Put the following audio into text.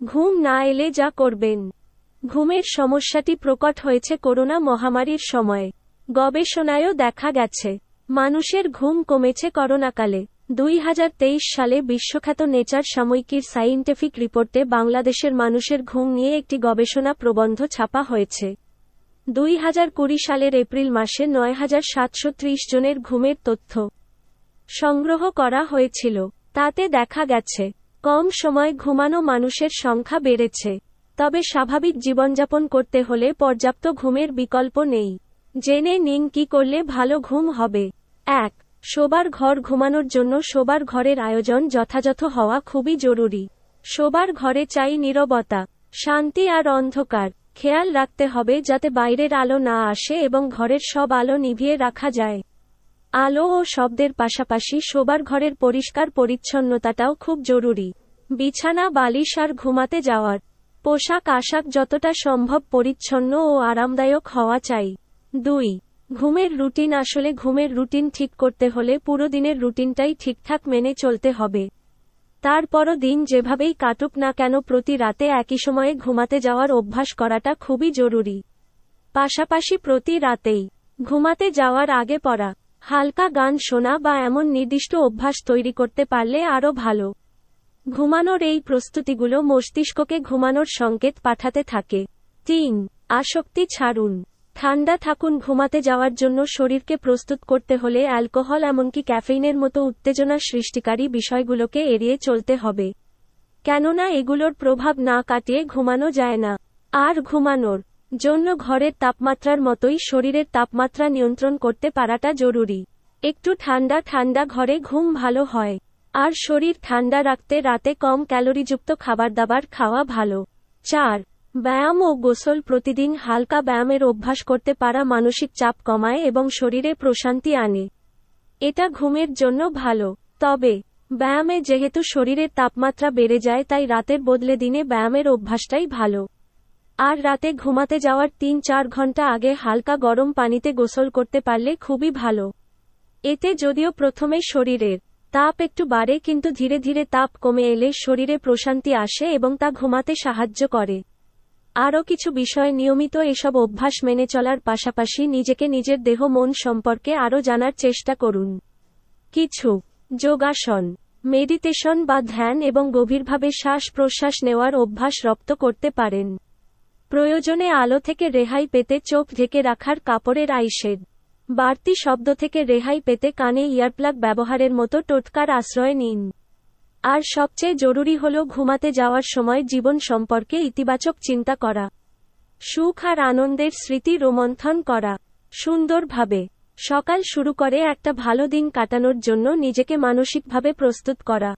ঘুম না এলে যা করবেন। ঘুমের সমস্যাটি প্রকট হয়েছে করোনা মহামারীর সময়ে। গবেষণায়ও দেখা গেছে মানুষের ঘুম কমেছে করোনাকালে। 2023 সালে বিশ্বখ্যাত নেচার সাময়িকীর সায়েন্টিফিক রিপোর্টে বাংলাদেশের মানুষের ঘুম নিয়ে একটি গবেষণা প্রবন্ধ ছাপা হয়েছে। 2020 সালের এপ্রিল মাসে 9730 জনের ঘুমের তথ্য সংগ্রহ করা হয়েছিল। তাতে দেখা গেছে কম সময় ঘুমানো মানুষের সংখ্যা বেড়েছে। তবে স্বাভাবিক জীবনযাপন করতে হলে পর্যাপ্ত ঘুমের বিকল্প নেই। জেনে নিন কি করলে ভালো ঘুম হবে। 1. শোবার ঘর। ঘুমানোর জন্য শোবার ঘরের আয়োজন যথাযথ হওয়া খুবই জরুরি। শোবার ঘরে চাই নীরবতা, শান্তি আর অন্ধকার। খেয়াল রাখতে হবে যাতে বাইরের আলো না আসে এবং ঘরের সব আলো নিভিয়ে রাখা যায়। আলো ও শব্দের পাশাপাশি শোবার ঘরের পরিষ্কার পরিচ্ছন্নতাটাও খুব জরুরি। বিছানা, বালিশ আর ঘুমাতে যাওয়ার পোশাক আশাক যতটা সম্ভব পরিচ্ছন্ন ও আরামদায়ক হওয়া চাই। 2. ঘুমের রুটিন। আসলে ঘুমের রুটিন ঠিক করতে হলে পুরো দিনের রুটিনটাই ঠিকঠাক মেনে চলতে হবে। তারপরও দিন যেভাবেই কাটুক না কেন প্রতি রাতে একই সময়ে ঘুমাতে যাওয়ার অভ্যাস করাটা খুবই জরুরি। পাশাপাশি প্রতি রাতেই ঘুমাতে যাওয়ার আগে পড়া, হালকা গান শোনা বা এমন নির্দিষ্ট অভ্যাস তৈরি করতে পারলে আরও ভালো। ঘুমানোর এই প্রস্তুতিগুলো মস্তিষ্ককে ঘুমানোর সংকেত পাঠাতে থাকে। 3. আসক্তি ছাড়ুন। ঠান্ডা থাকুন। ঘুমাতে যাওয়ার জন্য শরীরকে প্রস্তুত করতে হলে অ্যালকোহল এমনকি ক্যাফেইনের মতো উত্তেজনা সৃষ্টিকারী বিষয়গুলোকে এড়িয়ে চলতে হবে। কেননা এগুলোর প্রভাব না কাটিয়ে ঘুমানো যায় না। আর ঘুমানোর জন্য ঘরের তাপমাত্রার মতোই শরীরের তাপমাত্রা নিয়ন্ত্রণ করতে পারাটা জরুরি। একটু ঠান্ডা ঠান্ডা ঘরে ঘুম ভালো হয়। আর শরীর ঠান্ডা রাখতে রাতে কম ক্যালোরিযুক্ত খাবারদাবার খাওয়া ভালো। 4. ব্যায়াম ও গোসল। প্রতিদিন হালকা ব্যায়ামের অভ্যাস করতে পারা মানসিক চাপ কমায় এবং শরীরে প্রশান্তি আনে। এটা ঘুমের জন্য ভালো। তবে ব্যায়ামে যেহেতু শরীরের তাপমাত্রা বেড়ে যায় তাই রাতের বদলে দিনে ব্যায়ামের অভ্যাসটাই ভালো। আর রাতে ঘুমাতে যাওয়ার 3-4 ঘন্টা আগে হালকা গরম পানিতে গোসল করতে পারলে খুবই ভালো। এতে যদিও প্রথমে শরীরের তাপ একটু বাড়ে কিন্তু ধীরে ধীরে তাপ কমে এলে শরীরে প্রশান্তি আসে এবং তা ঘুমাতে সাহায্য করে। আরও কিছু বিষয় নিয়মিত এসব অভ্যাস মেনে চলার পাশাপাশি নিজেকে নিজের দেহ মন সম্পর্কে আরও জানার চেষ্টা করুন। কিছু যোগাসন, মেডিটেশন বা ধ্যান এবং গভীরভাবে শ্বাস প্রশ্বাস নেওয়ার অভ্যাস রপ্ত করতে পারেন। প্রয়োজনে আলো থেকে রেহাই পেতে চোখ ঢেকে রাখার কাপড়ের আইশেড, বাড়তি শব্দ থেকে রেহাই পেতে কানে ইয়ারপ্লাগ ব্যবহারের মতো টোটকার আশ্রয় নিন। আর সবচেয়ে জরুরি হল ঘুমাতে যাওয়ার সময় জীবন সম্পর্কে ইতিবাচক চিন্তা করা, সুখ আর আনন্দের স্মৃতি রোমন্থন করা। সুন্দরভাবে সকাল শুরু করে একটা ভালো দিন কাটানোর জন্য নিজেকে মানসিকভাবে প্রস্তুত করা।